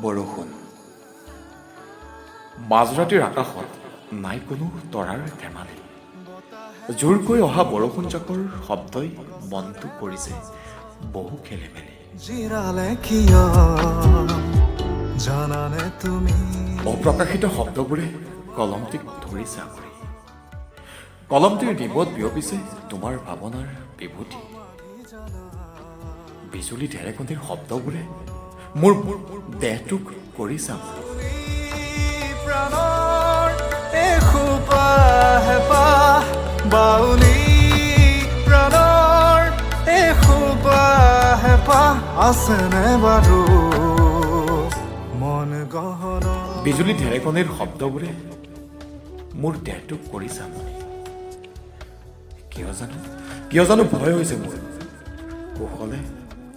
বৰষুণ মাজৰাতিৰ আকাশত নাই কোনো তৰাৰ ধেমালি জোৰকৈ অহা বৰষুণ জাকৰ শব্দই মনটো কৰিছে বহু খেলিমেলি অপ্ৰকাশিত শব্দবোৰে কলমটিক ধৰিছে আগুৰি কলমটিৰ নিবত বিয়পিছে তোমাৰ ভাৱনাৰ বিভূতি বিজুলী ঢেৰেকনিৰ শব্দবোৰে মোৰ দেহটোক কৰিছে আমনি বিজুলী ঢেৰেকনিৰ শব্দবোৰে মোৰ দেহটোক কৰিছে আমনি কিয় জানো ভয় হৈছে মোৰ কুশলে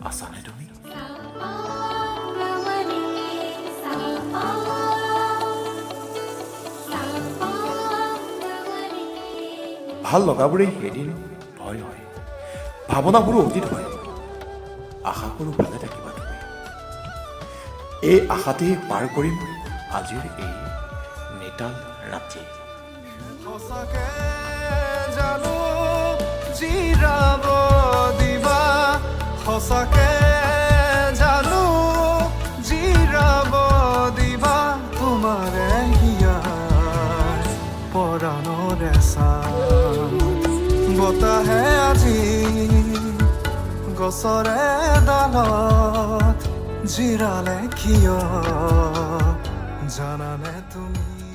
আছানে তুমি ভাল লগাবোৰে এদিন ভয় হয় ভাৱনাবোৰো অতীত হয় আশা কৰোঁ ভালে থাকিবা তুমি এই আশাতেই পাৰ কৰিম আজিৰ এই নিতাল ৰাতি সঁচাকে জানো জিৰাব দিবা তোমাৰে হিয়াৰ পৰাণৰে বতাহে আজি গছৰে ডালত জিৰালে কিয় জানানে তুমি